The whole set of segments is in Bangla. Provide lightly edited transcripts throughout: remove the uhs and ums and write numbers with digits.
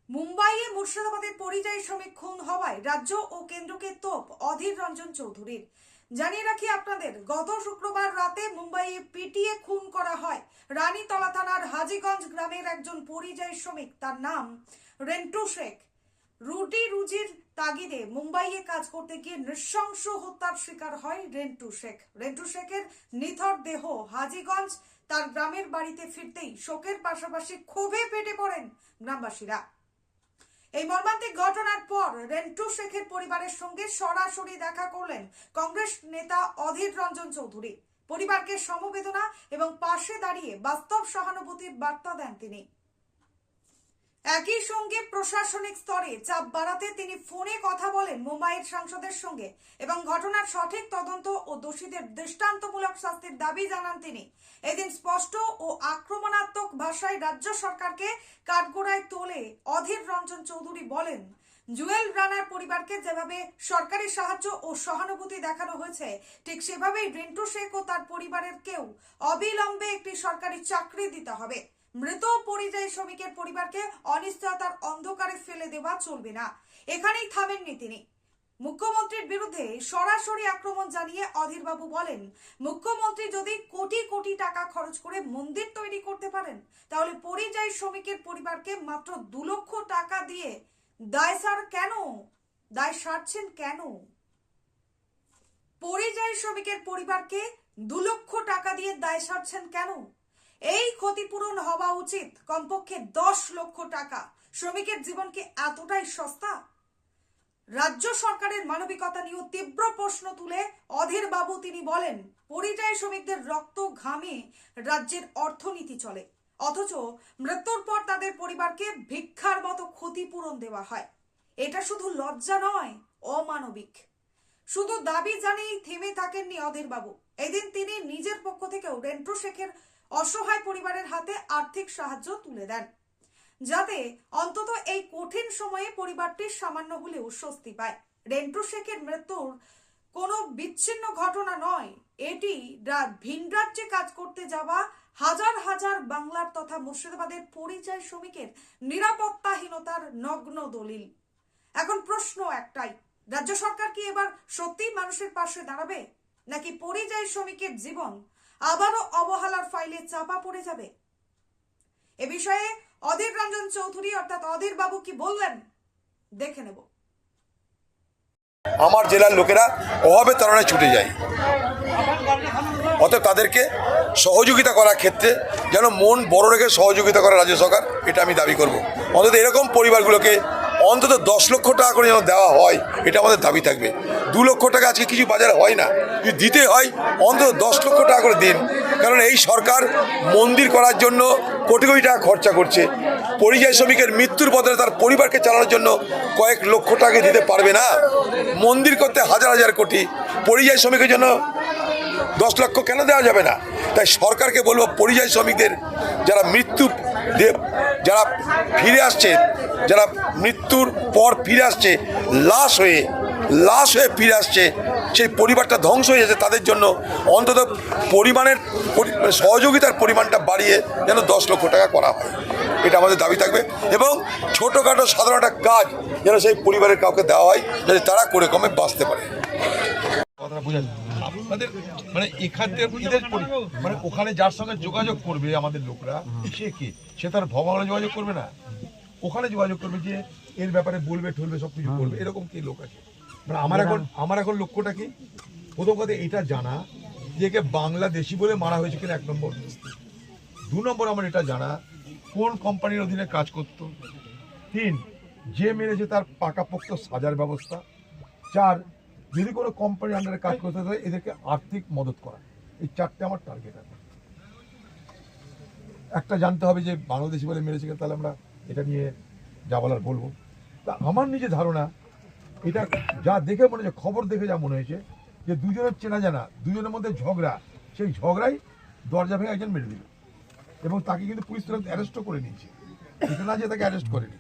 মুম্বাইয়ে মুর্শিদাবাদের পরিযায়ী শ্রমিক খুন হওয়ায় রাজ্য ও কেন্দ্রকে তোপ অধীর রঞ্জন চৌধুরীর। জানিয়ে রাখি আপনাদের, গত শুক্রবার রাতে মুম্বাইয়ে পিটিয়ে খুন করা হয় রানীতলা থানার হাজীগঞ্জ গ্রামের একজন পরিযায়ী শ্রমিক। তার নাম রেন্টু শেখ। রুটি রুজির তাগিদে মুম্বাইয়ে কাজ করতে গিয়ে নৃশংস হত্যার শিকার হয় রেন্টু শেখ। রেন্টু শেখের নিথর দেহ হাজীগঞ্জ তার গ্রামের বাড়িতে ফিরতেই শোকের পাশাপাশি ক্ষোভে ফেটে পড়েন গ্রামবাসীরা। এই মর্মান্তিক ঘটনার পর রেন্টু শেখের পরিবারের সঙ্গে সরাসরি দেখা করলেন কংগ্রেস নেতা অধীর রঞ্জন চৌধুরী। পরিবারকে সমবেদনা এবং পাশে দাঁড়িয়ে বাস্তব সহানুভূতির বার্তা দেন তিনি। একই সঙ্গে প্রশাসনিক স্তরে চাপ বাড়াতে তিনি ফোনে কথা বলেন মুম্বাইয়ের সাংসদের সঙ্গে এবং ঘটনার সঠিক তদন্ত ও দোষীদের দৃষ্টান্তমূলক শাস্তির দাবি জানান তিনি। এদিন স্পষ্ট ও আক্রমণাত্মক ভাষায় রাজ্য সরকারকে কাঠগড়ায় তোলে অধীর রঞ্জন চৌধুরী বলেন, জুয়েল রানার পরিবারকে যেভাবে সরকারি সাহায্য ও সহানুভূতি দেখানো হয়েছে, ঠিক সেভাবেই রেন্টু শেখ ও তার পরিবারের কেউ অবিলম্বে একটি সরকারি চাকরি দিতে হবে। মৃত পরিযায়ী শ্রমিকের পরিবারকে অনিশ্চয়তার অন্ধকারে ফেলে দেওয়া চলবে না। এখানেই থামেননি তিনি। মুখ্যমন্ত্রীর বিরুদ্ধে সরাসরি আক্রমণ জানিয়ে অধীরবাবু বলেন, মুখ্যমন্ত্রী যদি কোটি কোটি টাকা খরচ করে মন্দির তৈরি করতে পারেন, তাহলে পরিযায়ী শ্রমিকের পরিবারকে মাত্র 2 লক্ষ টাকা দিয়ে দায় সারছেন কেন? পরিযায়ী শ্রমিকের পরিবারকে 2 লক্ষ টাকা দিয়ে দায় সারছেন কেন? এই ক্ষতিপূরণ হওয়া উচিত কমপক্ষে 10 লক্ষ টাকা। শ্রমিকের জীবন কি এতটাই সস্তা? রাজ্য সরকারের মানবিকতা নিয়ে তীব্র প্রশ্ন তুলে অধীর বাবু তিনি বলেন, পরিযায়ী শ্রমিকদের রক্ত ঘামে রাজ্যের অর্থনীতি চলে, অথচ মৃত্যুর পর তাদের পরিবারকে ভিক্ষার মতো ক্ষতিপূরণ দেওয়া হয়। এটা শুধু লজ্জা নয়, অমানবিক। শুধু দাবি জানিয়েই থেমে থাকেননি অধীর বাবু। এদিন তিনি নিজের পক্ষ থেকেও রেন্টু শেখের অসহায় পরিবারের হাতে আর্থিক সাহায্য তুলে দেন, যাতে অন্তত এই কঠিন সময়ে পরিবারটির সামান্য হলেও স্বস্তি পায়। রেন্টু শেখের মৃত্যুর কোনো বিচ্ছিন্ন ঘটনা নয়, এটি ভিন রাজ্যে কাজ করতে যাওয়া হাজার হাজার বাংলার তথা মুর্শিদাবাদের পরিযায়ী শ্রমিকের নিরাপত্তাহীনতার নগ্ন দলিল। এখন প্রশ্ন একটাই, রাজ্য সরকার কি এবার সত্যিই মানুষের পাশে দাঁড়াবে, নাকি পরিযায়ী শ্রমিকের জীবন আবারও অবহেলার ফাইলে চাপা পড়ে যাবে? এ বিষয়ে অধীর রঞ্জন চৌধুরী অর্থাৎ অধীর বাবু কি বললেন, দেখে নেব। আমার জেলার লোকেরা অভাবে তাড়নায় ছুটে যায়, অতএব তাদেরকে সহযোগিতা করার ক্ষেত্রে যেন মন বড় রেখে সহযোগিতা করে রাজ্য সরকার, এটা আমি দাবি করব। অন্তত এরকম পরিবারগুলোকে অন্তত 10 লক্ষ টাকা করে যেন দেওয়া হয়, এটা আমাদের দাবি থাকবে। 2 লক্ষ টাকা আজকে কিছু বাজারে হয় না, যদি দিতে হয় অন্তত 10 লক্ষ টাকা করে দিন। কারণ এই সরকার মন্দির করার জন্য কোটি কোটি টাকা খরচা করছে, পরিযায়ী শ্রমিকের মৃত্যুর বদলে তার পরিবারকে চালানোর জন্য কয়েক লক্ষ টাকা দিতে পারবে না। মন্দির করতে হাজার হাজার কোটি, পরিযায়ী শ্রমিকের জন্য 10 লক্ষ কেন দেওয়া যাবে না? তাই সরকারকে বলবো, পরিযায়ী শ্রমিকদের যারা যারা ফিরে আসছে, যারা মৃত্যুর পর ফিরে আসছে, লাশ হয়ে ফিরে আসছে, সেই পরিবারটা ধ্বংস হয়ে যাচ্ছে, তাদের জন্য অন্তত সহযোগিতার পরিমাণটা বাড়িয়ে যেন 10 লক্ষ টাকা করা হয়, এটা আমাদের দাবি থাকবে। এবং ছোটোখাটো সাধারণ একটা কাজ যেন সেই পরিবারের কাউকে দেওয়া হয়, যাতে তারা করে কমে বাঁচতে পারে। কথা বোঝা আপনাদের মানে এখান থেকে মানে ওখানে যার সঙ্গে যোগাযোগ করবে আমাদের লোকরা, সে তার ভগবানের যোগাযোগ করবে না, ওখানে যোগাযোগ করবে, যে এর ব্যাপারে বলবে ঠলবে, সব কিছু করবে, এরকম কি লোক আছে? মানে আমার এখন লক্ষ্যটা কি, প্রথম কথা এটা জানা যে একে বাংলাদেশি বলে মারা হয়েছে কিনা, 1 নম্বর। 2 নম্বর আমার এটা জানা কোন কোম্পানির অধীনে কাজ করতো। 3, যে মেরেছে তার পাকাপোক্ত সাজার ব্যবস্থা। 4, যদি কোনো কোম্পানির আন্ডারে কাজ করতে হয় এদেরকে আর্থিক মদত করা। এই 4টে আমার টার্গেট আছে। একটা জানতে হবে যে বাংলাদেশি বলে মেরেছে, তাহলে আমরা এটা নিয়ে যা বলার বলবো। তা আমার নিজের ধারণা, এটা যা দেখে মনে হচ্ছে, খবর দেখে যা মনে হয়েছে, যে দুজনের চেনা জানা, দুজনের মধ্যে ঝগড়া, সেই ঝগড়াই দরজা ভেঙে একজন মেরে দিল, এবং তাকে কিন্তু পুলিশ তুরন্ত অ্যারেস্টও করে নিয়েছে। এটা না যে তাকে অ্যারেস্ট করেনি।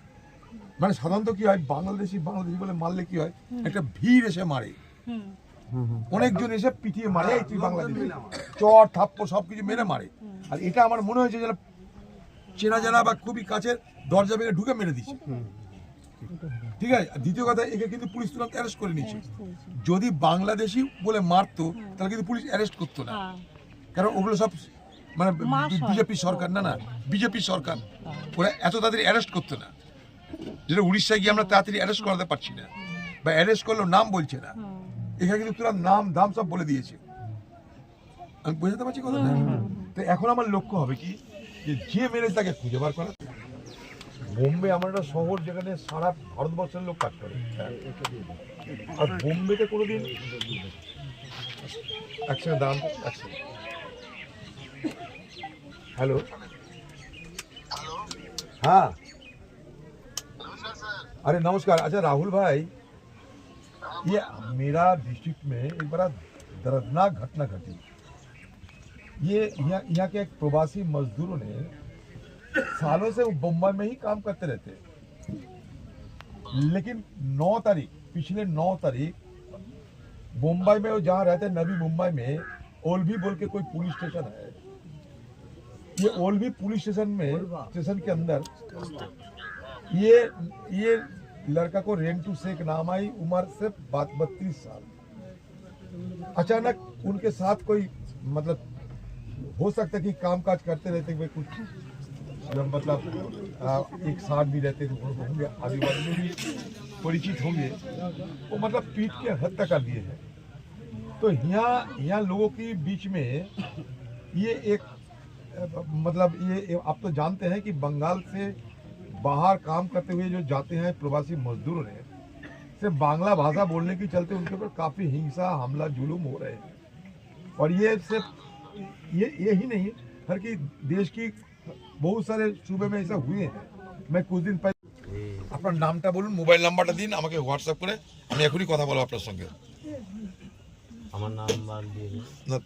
মানে সাধারণত কি হয়, বাংলাদেশি বলে মারলে কি হয়, একটা ভিড় এসে মারে, অনেকজন এসে পিটিয়ে মারে, তুই বাংলাদেশি, চর থাপ্পড় সবকিছু মেরে মারে। আর এটা আমার মনে হয়েছে যেন চেনা জানা বা খুবই কাছের দরজা ভেঙে ঢুকে মেরে দিচ্ছে। ঠিক আছে, আর দ্বিতীয় কথা, একে কিন্তু পুলিশ তুরন্ত অ্যারেস্ট করে নিচ্ছে। যদি বাংলাদেশি বলে মারতো তাহলে কিন্তু পুলিশ অ্যারেস্ট করতো না, কারণ ওগুলো সব মানে বিজেপি সরকার, না বিজেপি সরকার, ওরা এত তাড়াতাড়ি অ্যারেস্ট করতো না। যেটা উড়িষ্যায় গিয়ে আমরা তাড়াতাড়ি অ্যারেস্ট করাতে পারছি না, বা অ্যারেস্ট করলেও নাম বলছে না। এখানে কিন্তু তোরা নাম দাম সব বলে দিয়েছে। আমি বোঝাতে পারছি কথাটা? তো এখন আমার লক্ষ্য হবে কি, যে মেরেছে তাকে খুঁজে বার করা। বোম্বে আমার একটা শহর যেখানে সারা ভারতবর্ষের লোক কাজ করে, আর বোম্বেতে কোনোদিন একসঙ্গে দাম हेलो हाँ अरे नमस्कार। अच्छा राहुल भाई, ये मेरा डिस्ट्रिक्ट में एक बड़ा दर्दनाक घटना घटी। ये यहाँ के एक प्रवासी मजदूरों ने सालों से वो बम्बई में ही काम करते रहते, लेकिन 9 तारीख, पिछले 9 तारीख मुंबई में वो जहाँ रहते नवी मुंबई में ओल्वी बोल के कोई पुलिस स्टेशन है, ये ओल्वी पुलिस स्टेशन में, स्टेशन के अंदर ये लड़का को रेंटू शेख नाम आई, उम्र से 32 साल। अचानक उनके साथ कोई मतलब हो सकता है कि कामकाज करते रहते हुए कुछ मतलब एक साथ भी रहते होंगे, आदिवासी में भी परिचित होंगे, वो मतलब पीट के हत्या कर दिए हैं। तो यहाँ लोगों के बीच में ये एक मतलब ये आप तो जानते हैं कि बंगाल से बाहर काम करते हुए जो जाते हैं प्रवासी मजदूरों ने, सिर्फ बांग्ला भाषा बोलने के चलते उनके ऊपर काफ़ी हिंसा, हमला, जुलूम हो रहे हैं। और ये सिर्फ यही नहीं, हर की देश की बहुत सारे सूबे में ऐसा हुए हैं। मैं कुछ दिन पहले আপনার নামটা বলুন, মোবাইল নাম্বারটা দিন, আমাকে হোয়াটসঅ্যাপ করে আমি এখনই কথা বলবো আপনার সঙ্গে। আমার নাম্বার দিয়ে দিন। না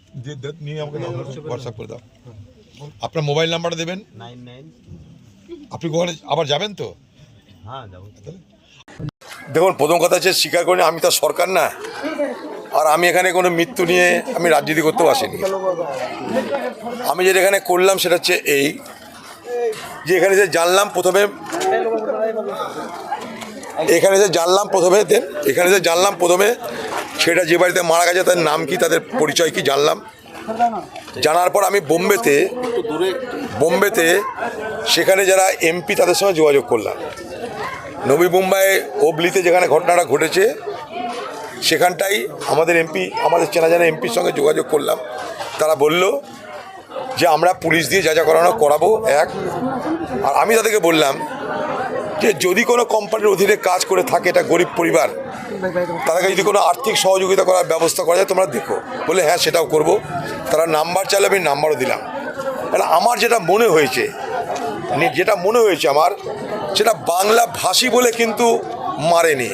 নিয়ে আমাকে হোয়াটসঅ্যাপ করে দাও। আপনার মোবাইল নাম্বারটা দেবেন। 99। আপনি ঘরে আবার যাবেন তো? হ্যাঁ যাবো। দেখুন, প্রথম কথা হচ্ছে স্বীকার করি আমি তো সরকার না, আর আমি এখানে কোনো মৃত্যু নিয়ে আমি রাজনীতি করতেও আসিনি। আমি যেটা এখানে করলাম সেটা হচ্ছে এই যে এখানে যে জানলাম প্রথমে সেটা যে বাড়িতে মারা গেছে তাদের নাম কি, তাদের পরিচয় কি জানলাম। জানার পর আমি বোম্বেতে সেখানে যারা এমপি তাদের সঙ্গে যোগাযোগ করলাম। নবী মুম্বাই হুবলিতে যেখানে ঘটনাটা ঘটেছে সেখানটাই আমাদের চেনা জানা এমপির সঙ্গে যোগাযোগ করলাম। তারা বলল যে আমরা পুলিশ দিয়ে যা যা করাবো এক। আর আমি তাদেরকে বললাম যে যদি কোনো কোম্পানির অধীনে কাজ করে থাকে, এটা গরিব পরিবার, তাদেরকে যদি কোনো আর্থিক সহযোগিতা করার ব্যবস্থা করা যায় তোমরা দেখো। বলে হ্যাঁ সেটাও করব। তারা নাম্বার চাইলে আমি নাম্বারও দিলাম। মানে আমার যেটা মনে হয়েছে আমার, সেটা বাংলা ভাষী বলে কিন্তু মারেনি।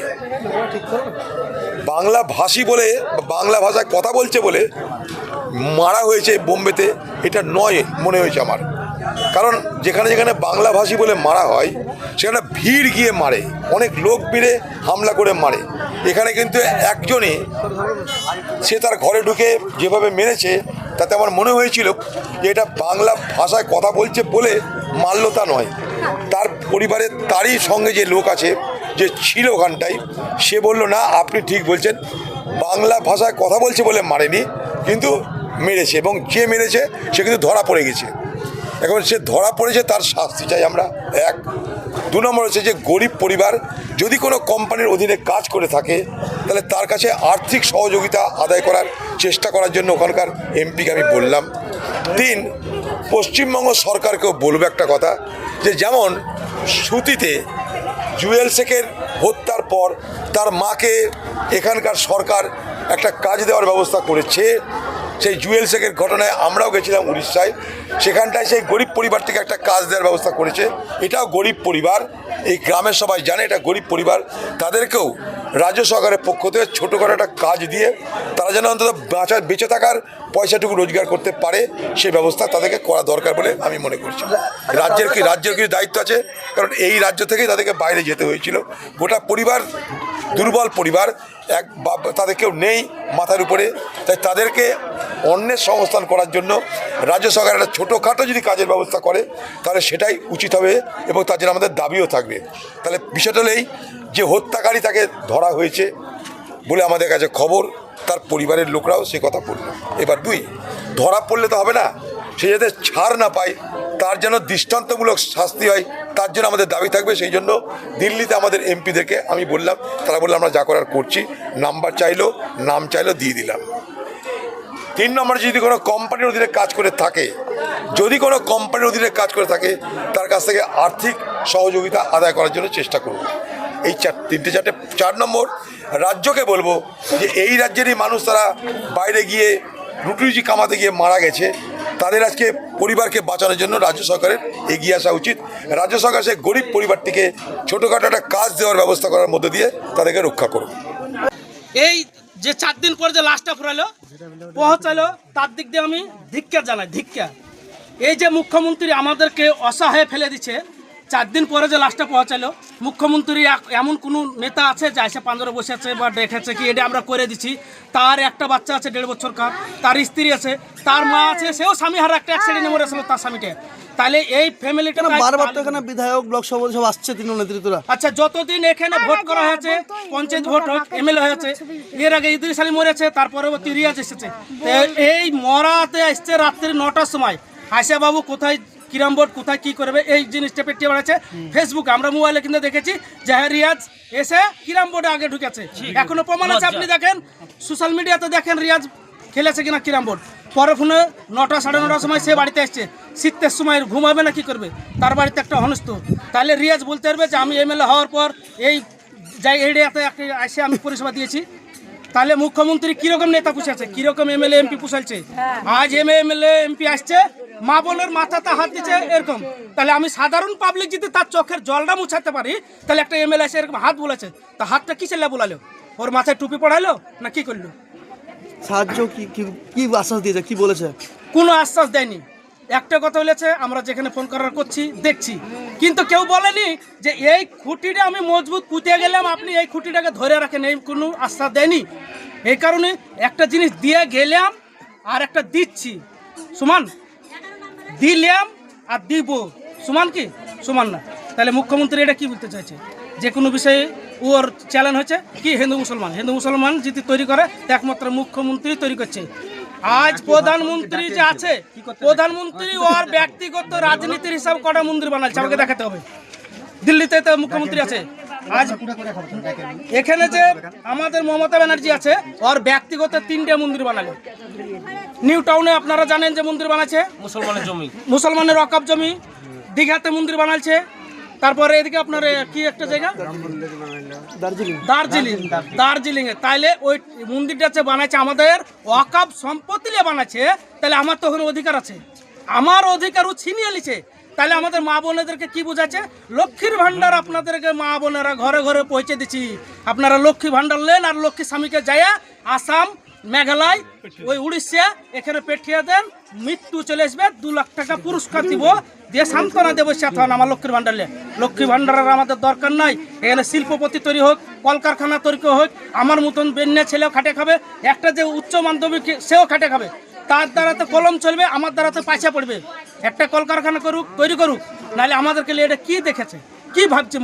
বাংলা ভাষী বলে, বাংলা ভাষায় কথা বলছে বলে মারা হয়েছে বোম্বেতে, এটা নয় মনে হয়েছে আমার। কারণ যেখানে বাংলা ভাষী বলে মারা হয় সেখানে ভিড় গিয়ে মারে, অনেক লোক ভিড়ে হামলা করে মারে। এখানে কিন্তু একজনই সে তার ঘরে ঢুকে যেভাবে মেরেছে তাতে আমার মনে হয়েছিল যে এটা বাংলা ভাষায় কথা বলছে বলে মারল, তা নয়। তার পরিবারের তারই সঙ্গে যে লোক আছে, যে ছিল ওখানটায়, সে বলল না আপনি ঠিক বলছেন, বাংলা ভাষায় কথা বলছে বলে মারেনি, কিন্তু মেরেছে। এবং যে মেরেছে সে কিন্তু ধরা পড়ে গেছে। এখন সে ধরা পড়েছে, তার শাস্তি চাই আমরা, এক। 2 নম্বর হচ্ছে যে গরিব পরিবার যদি কোনো কোম্পানির অধীনে কাজ করে থাকে তাহলে তার কাছে আর্থিক সহযোগিতা আদায় করার চেষ্টা করার জন্য ওখানকার এমপিকে আমি বললাম। 3, পশ্চিমবঙ্গ সরকারকেও বলবো একটা কথা, যে যেমন সুতিতে জুয়েল শেখের হত্যার পর তার মাকে এখানকার সরকার একটা কাজ দেওয়ার ব্যবস্থা করেছে, সেই জুয়েল শেখের ঘটনায় আমরাও গেছিলাম উড়িষ্যায়, সেখানটায় সেই গরিব পরিবারটিকে একটা কাজ দেওয়ার ব্যবস্থা করেছে। এটাও গরিব পরিবার, এই গ্রামের সবাই জানে এটা গরিব পরিবার। তাদেরকেও রাজ্য সরকারের পক্ষ থেকে ছোটো করে একটা কাজ দিয়ে তারা যেন অন্তত বেঁচে থাকার পয়সাটুকু রোজগার করতে পারে, সেই ব্যবস্থা তাদেরকে করা দরকার বলে আমি মনে করছি। রাজ্যের কিছু দায়িত্ব আছে, কারণ এই রাজ্য থেকেই তাদেরকে বাইরে যেতে হয়েছিল। গোটা পরিবার দুর্বল পরিবার, তাদের কেউ নেই মাথার উপরে, তাই তাদেরকে অন্যের সংস্থান করার জন্য রাজ্য সরকার একটা ছোটোখাটো যদি কাজের ব্যবস্থা করে তাহলে সেটাই উচিত হবে এবং তার জন্য আমাদের দাবিও থাকবে। তাহলে বিষয়টা হলেই যে হত্যাকারী তাকে ধরা হয়েছে বলে আমাদের কাছে খবর, তার পরিবারের লোকরাও সে কথা বলল। এবার ধরা পড়লে তো হবে না, সে যাতে ছাড় না পায়, তার যেন দৃষ্টান্তমূলক শাস্তি হয়, তার জন্য আমাদের দাবি থাকবে। সেই জন্য দিল্লিতে আমাদের এমপিদেরকে আমি বললাম, তারা বললো আমরা যা করার করছি, নাম্বার চাইলো, নাম চাইলো, দিয়ে দিলাম। 3 নম্বরে যদি কোনো কোম্পানির অধীনে কাজ করে থাকে, তার কাছ থেকে আর্থিক সহযোগিতা আদায় করার জন্য চেষ্টা করব। এই 4 নম্বর রাজ্যকে বলবো যে এই রাজ্যেরই মানুষ তারা বাইরে গিয়ে রুটি কামাতে গিয়ে মারা গেছে, তাদের আজকে পরিবারকে বাঁচানোর জন্য রাজ্য সরকারের এগিয়ে আসা উচিত। রাজ্য সরকার সেই গরিব পরিবারটিকে ছোটোখাটো একটা কাজ দেওয়ার ব্যবস্থা করার মধ্যে দিয়ে তাদেরকে রক্ষা করুন। এই যে 4 দিন পরে যে লাশটা ফুরালো পৌঁছালো, তার দিক দিয়ে আমি ধিক্কার জানাই, ধিক্কার। এই যে মুখ্যমন্ত্রী আমাদেরকে অসহায় ফেলে দিচ্ছে, 4 দিন পরে যে লাশটা পৌঁছালো, মুখ্যমন্ত্রী এমন কোনো নেতা আছে যে এসে পাঞ্জরে বসে আছে বা দেখেছে কি এটা আমরা করে দিচ্ছি? তার একটা বাচ্চা আছে 1.5 বছরকার, তার স্ত্রী আছে, তার মা আছে, সেও স্বামী হারা একটা অ্যাক্সিডেন্টে মরেছিল তার স্বামীকে। তাহলে এই ফ্যামিলিটা বারবার তো এখানে বিধায়ক ব্লক সভাপতি সব আসছে তৃণমূল নেতৃত্বরা। আচ্ছা, যতদিন এখানে ভোট করা হয়েছে, পঞ্চায়েত ভোট হোক, এমএলএ হয়েছে, এর আগে ইদ্রিস আলী মরেছে, তার পরবর্তী রিয়াজ এসেছে। এই মরাতে আসছে রাত্রি 9টার সময়। আশা বাবু কোথায় কিরাম বোর্ড কোথায় কি করবে এই জিনিসটা পেটিয়ে বেড়াচ্ছে ফেসবুকে। আমরা মোবাইলে কিন্তু দেখেছি যে হ্যাঁ রিয়াজ এসে কিরাম বোর্ডে আগে ঢুকেছে, এখনো প্রমাণ আছে। আপনি দেখেন সোশ্যাল মিডিয়াতে দেখেন রিয়াজ খেলেছে কিনা কিরাম বোর্ড। পরে ফোনে 9টা 9:30 সময় সে বাড়িতে আসছে, শীতের সময় ঘুমাবে না কি করবে? তার বাড়িতে একটা হনস্ত। তাহলে রিয়াজ বলতে পারবে যে আমি এমএলএ হওয়ার পর এই এরিয়াতে এসে আমি পরিষেবা দিয়েছি। তাহলে মুখ্যমন্ত্রী কিরকম নেতা পুষাচ্ছে, কিরকম এমএলএ এমপি পুষাচ্ছে? আজ এমএলএ এমপি আসছে, মা বোনের মাথাতে হাত দিচ্ছে এরকম। তাহলে আমি সাধারণ পাবলিক যদি তার চোখের জলটা মুছাতে পারি, তাহলে একটা এমএলএ এসে এরকম হাত বলেছে, তা হাতটা কিসের লে বোলালো? ওর মাথায় টুপি পড়াইলো না কি করলো? সাহায্য কি আশ্বাস দিয়েছে, কি বলেছে? কোনো আশ্বাস দেয়নি। একটা কথা বলেছে আমরা যেখানে ফোন করার করছি দেখছি, কিন্তু কেউ বলেনি যে এই খুঁটিটা আমি মজবুত পুঁতে গেলাম, আপনি এই খুঁটিটাকে ধরে রাখেন, এই কোনো আশ্বাস দেয়নি। এই কারণে একটা জিনিস দিয়ে গেলাম আর একটা দিচ্ছি, সমান। দিলাম আর দিব সমান কি? সমান না। তাহলে মুখ্যমন্ত্রী এটা কি বলতে চাইছে? যে কোনো বিষয়ে ওর চ্যালেঞ্জ হচ্ছে কি হিন্দু মুসলমান যদি তৈরি করে একমাত্র মুখ্যমন্ত্রী তৈরি করছে। আজ প্রধানমন্ত্রী যে আছে, প্রধানমন্ত্রী ওর ব্যক্তিগত রাজনীতির হিসাব কটা মন্দির বানাচ্ছে আমাকে দেখাতে হবে। দিল্লিতে তো মুখ্যমন্ত্রী আছে, আজ এখানে যে আমাদের মমতা ব্যানার্জি আছে, ওর ব্যক্তিগত 3টে মন্দির বানালো। নিউ টাউনে আপনারা জানেন যে মন্দির বানাচ্ছে, মুসলমানের ওয়াকফ জমি। দীঘাতে মন্দির বানাচ্ছে। তারপরে এদিকে আপনার কি একটা জায়গা দার্জিলিং এ। তাইলে ওই মন্দিরটা যে বানাচ্ছে আমাদের ওয়াকফ সম্পত্তি নিয়ে বানাচ্ছে, তাহলে আমার তো ওখানে অধিকার আছে, আমার অধিকারও ছিনিয়ে নিছে। তাহলে আমাদের মা বোনেদেরকে কি বোঝাচ্ছে? লক্ষ্মীর ভান্ডার আপনাদেরকে মা বোনেরা ঘরে ঘরে পৌঁছে দিচ্ছি, আপনারা লক্ষ্মী ভান্ডার নেন আর লক্ষ্মী স্বামীকে যায় আসাম, মেঘালয়, ওই উড়িষ্যা এখানে পেঠিয়ে দেন, মৃত্যু চলে আসবে, 2 লাখ টাকা পুরস্কার দিব, দিয়ে সান্ত্বনা দেবো। সাথে আমার লক্ষ্মীর ভান্ডার লক্ষ্মী ভান্ডারের আমাদের দরকার নাই। এখানে শিল্পপতি তৈরি হোক, কলকারখানা তৈরি হোক, আমার মতন বেন্যা ছেলেও খাটে খাবে, একটা যে উচ্চ মাধ্যমিক সেও খাটে খাবে। তার দ্বারা তো কলম চলবে, আমার দ্বারা তো পয়সা পড়বে। একটা কলকারখানা তৈরি করুক, নাহলে আমাদেরকে এটা কি দেখেছে, কি ভাবছে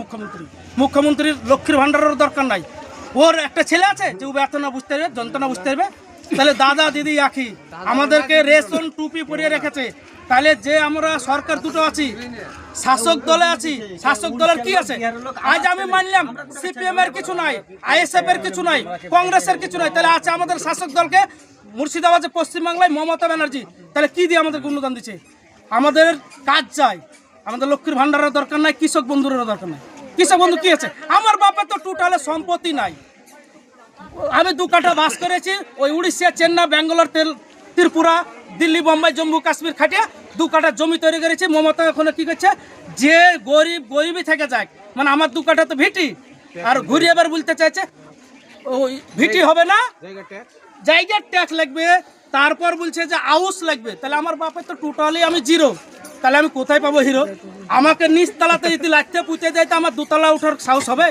মুখ্যমন্ত্রীর লক্ষ্মীর ভান্ডারের দরকার নাই। ওর একটা ছেলে আছে যে ও ব্যথনা বুঝতে পারবে, যন্ত্রণা বুঝতে পারবে। তাহলে দাদা দিদি আখি আমাদেরকে রেশন টুপি পরিয়ে রেখেছে। তাহলে যে আমরা সরকার দুটো আছি, শাসক দলে আছি, শাসক দলের কি আছে? আজ আমি মানলাম সিপিএম এর কিছু নাই, আইএসএফ এর কিছু নাই, কংগ্রেসের কিছু নাই, তাহলে আছে আমাদের শাসক দলকে মুর্শিদাবাদে পশ্চিমবাংলায় মমতা ব্যানার্জি। তাহলে কি দিয়ে আমাদের অনুদান দিচ্ছে? আমাদের কাজ চাই, আমাদের লক্ষ্মীর ভান্ডারের দরকার নাই, কৃষক বন্ধুরের দরকার নাই। কৃষক বন্ধু কি আছে? আমার বাপের তো টোটালে সম্পত্তি নাই। আমি 2 কাঠা বাস করেছি, ওই উড়িষ্যা, চেন্নাই, ব্যাঙ্গালোর, ত্রিপুরা, দিল্লি, বোম্বাই, জম্মু কাশ্মীর খাটিয়ে 2 কাঠা জমি তৈরি করেছি। মমতা এখন কি করছে? যে গরিবই থেকে যায়, মানে আমার 2 কাঠা তো ভিটি, আর ঘুরিয়ে এবার বলতে চাইছে ওই ভিটি হবে না, জায়গার ট্যাক্স লাগবে, তারপর বলছে যে আউস লাগবে। তাহলে আমার বাপের তো টোটালি আমি জিরো। তাহলে আমি কোথায় পাবো হিরো? আমাকে নিচতলাতে যদি লাগতে পুঁতে দেয় তো আমার 2 তলা ওঠার সাহস হবে?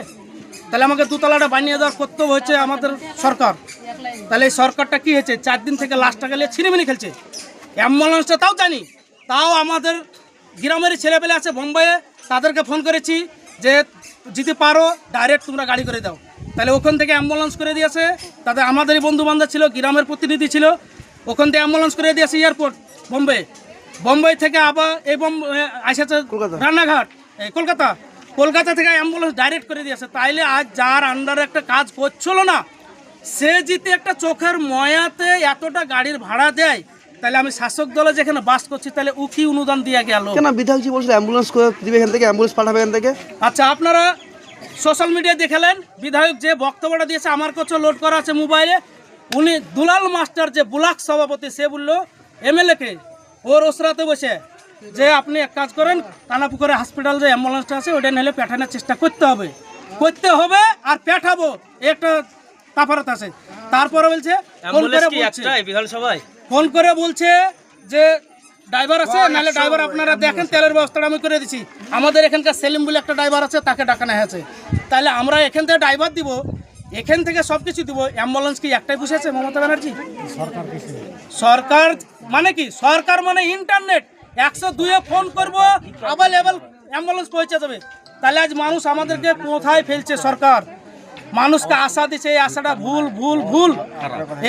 তাহলে আমাকে দুতলাটা বানিয়ে দেওয়ার কর্তব্য হচ্ছে আমাদের সরকার। তাহলে এই সরকারটা কি হয়েছে, 4 দিন থেকে লাশটা গেলে ছিনিমিনি খেলছে। অ্যাম্বুলেন্সটা তাও জানি, তাও আমাদের গ্রামের ছেলেপেলে আছে বোম্বাইয়ে, তাদেরকে ফোন করেছি যে যদি পারো ডাইরেক্ট তোমরা গাড়ি করে দাও। তাহলে ওখান থেকে অ্যাম্বুলেন্স করে দিয়েছে, তাদের আমাদেরই বন্ধুবান্ধব ছিল, গ্রামের প্রতিনিধি ছিল, ওখান থেকে অ্যাম্বুলেন্স করে দিয়েছে এয়ারপোর্ট বোম্বাই থেকে আবার এই এসেছে রান্নাঘাট এই কলকাতা থেকে অ্যাম্বুলেন্স ডাইরেক্ট করে দিয়েছে। তাইলে আজ যার আন্ডারে একটা কাজ করছিল না, সে যদি একটা চোখের ময়াতে এতটা গাড়ির ভাড়া দেয়, তাহলে আমি শাসক দলে যেখানে বাস করছি তাহলে ও কি অনুদান দিয়ে গেল? কেন বিধায়কজি বলছিল অ্যাম্বুলেন্স করে দিবে এখান থেকে, অ্যাম্বুলেন্স পাঠাবে এখান থেকে? আচ্ছা, আপনারা সোশ্যাল মিডিয়ায় দেখালেন বিধায়ক যে বক্তব্যটা দিয়েছে, আমার কাছে লোড করা আছে মোবাইলে। উনি দুলাল মাস্টার যে ব্লক সভাপতি, সে বললো এমএলএকে ওর ওসরাতে বসে যে আপনি এক কাজ করেন, কানাপুকুরে হসপিটাল যে অ্যাম্বুলেন্সটা আছে ওটা নিলে পাঠানোর চেষ্টা করতে হবে আর পাঠাবো, একটা তাফারত আছে। তারপরে বলছে ফোন করে বলছে যে ড্রাইভার আছে, নাহলে ড্রাইভার আপনারা দেখেন, তেলের ব্যবস্থাটা আমি করে দিচ্ছি। আমাদের এখানকার সেলিম বলে একটা ড্রাইভার আছে, তাকে ডাকানো হয়েছে। তাহলে আমরা এখান থেকে ড্রাইভার দিব, এখান থেকে সব কিছু দিব, অ্যাম্বুলেন্স কি একটাই বসেছে মমতা ব্যানার্জি? সরকার মানে কি? সরকার মানে ইন্টারনেট, 102-এ ফোন করবো, অ্যাভেলেবল অ্যাম্বুলেন্স পৌঁছে যাবে। তাহলে আজ মানুষ আমাদেরকে কোথায় ফেলছে সরকার? মানুষকে আশা দিচ্ছে, এই আশাটা ভুল।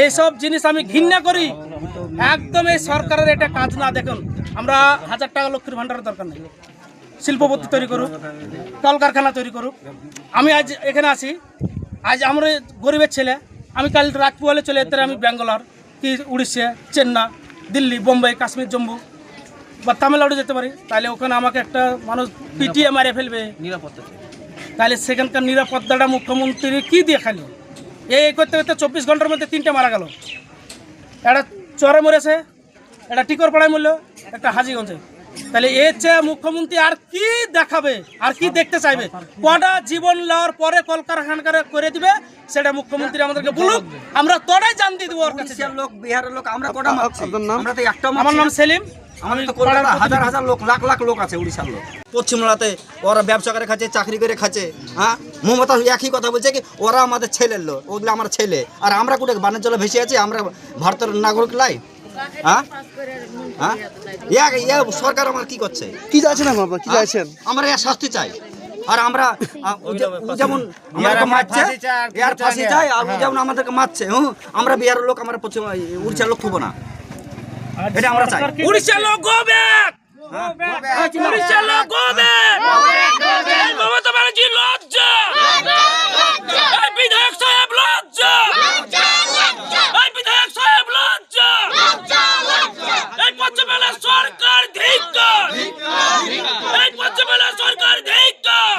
এইসব জিনিস আমি ঘৃণা করি একদম। এই সরকারের এটা কাজ না। দেখুন, আমরা 1000 টাকা লক্ষ্মীর ভাণ্ডারের দরকার নেই, শিল্পপতি তৈরি করুক, কলকারখানা তৈরি করুক। আমি আজ এখানে আছি, আজ আমরা গরিবের ছেলে, আমি কাল রাজপুয়ালে চলে যেতে, আমি ব্যাঙ্গালোর কি উড়িষ্যা, চেন্নাই, দিল্লি, বোম্বাই, কাশ্মীর, জম্মু বা তামিলনাড়ু যেতে পারি। তাহলে ওখানে আমাকে একটা মানুষ পিটিয়ে মারে ফেলবে, নিরাপত্তা। তাহলে সেখানকার নিরাপত্তাটা মুখ্যমন্ত্রী কি দিয়ে খালি? এই করতে 24 ঘন্টার মধ্যে 3টে মারা গেল। একটা চরে মরেছে, একটা টিকরপাড়ায় মরল, একটা হাজিগঞ্জে। তাহলে এর চেয়ে মুখ্যমন্ত্রী আর কি দেখাবে, আর কি দেখতে চাইবে? কটা জীবন নেওয়ার পরে কলকারখানা করে দিবে, সেটা মুখ্যমন্ত্রী আমাদেরকে বলুক, আমরা তোরাই জান দিয়ে দেবো ওর কাছে। লোক, বিহারের লোক, আমরা কটা মারছি? আমরা তো একটা। আমার নাম সেলিম, আমি তো কলকাতা হাজার লোক, লাখ লোক আছে উড়িষ্যার লোক। পশ্চিমবাংলাতে ওরা ব্যবসা করে খাচ্ছে, চাকরি করে খাচ্ছে। হ্যাঁ, মমতা একই কথা বলছে কি ওরা আমাদের ছেলের লোক, ওগুলো আমার ছেলে। আর আমরা কোটে বানের জলে ভেসে আছি, আমরা ভারতের নাগরিক লাই? হ্যাঁ, সরকার আমার কি করছে? কি চাইছেন আপনারা, কি চাইছেন? আমরা এর শাস্তি চাই। আর আমরা যেমন আমাদেরকে মারছে, এর ফাঁসি চাই। আর যেমন আমাদেরকে মারছে, আমরা বিহারের লোক, আমরা পশ্চিম উড়িষ্যার লোক থুবো না, এটা আমরা চাই। উড়িষ্যার লোক গো ব্যাক, উড়িষ্যার লোক গো ব্যাক। মমতা ব্যানার্জি লজ্জা, এই বিধায়ক সাহেব লজ্জা, এই বিধায়ক সাহেব লজ্জা, এই পশ্চিমবাংলার সরকার ধিক্কার, এই পশ্চিমবাংলার সরকার ধিক্কার।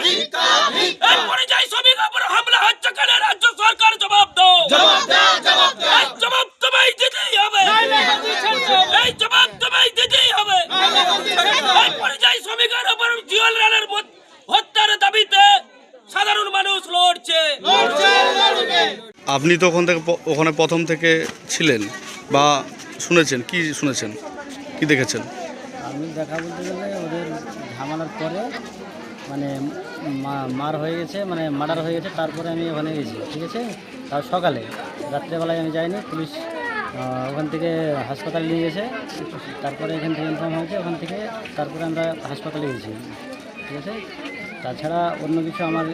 এই পরিযায়ী শ্রমিকের উপর হামলা হচ্ছে কেন? রাজ্য সরকার জবাব দাও, এই জবাব তোমায় দিতেই হবে, এই জবাব তোমায় দিতেই হবে। এই পরিযায়ী শ্রমিকের উপর জিওল রানের হত্যার দাবিতে সাধারণ মানুষ লড়ছে। আপনি তো ওখানে প্রথম থেকে ছিলেন বা শুনেছেন, কি শুনেছেন, কি দেখেছেন? আমি দেখা বলতে গেলে ওদের ঝামেলার পরে মানে মার হয়ে গেছে, মানে মার্ডার হয়ে গেছে, তারপরে আমি ওখানে গেছি, ঠিক আছে। তার সকালে, রাত্রেবেলায় আমি যাইনি, পুলিশ ওখান থেকে হাসপাতালে নিয়ে গেছে। তারপরে এখান থেকে ইনফর্ম হয়েছে, ওখান থেকে তারপরে আমরা হাসপাতালে গেছি, ঠিক আছে। তাছাড়া অন্য কিছু আমার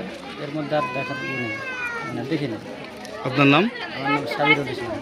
এর মধ্যে আর দেখার নেই, মানে দেখিনি। আপনার নাম? আমার নাম সাবিরুল ইসলাম।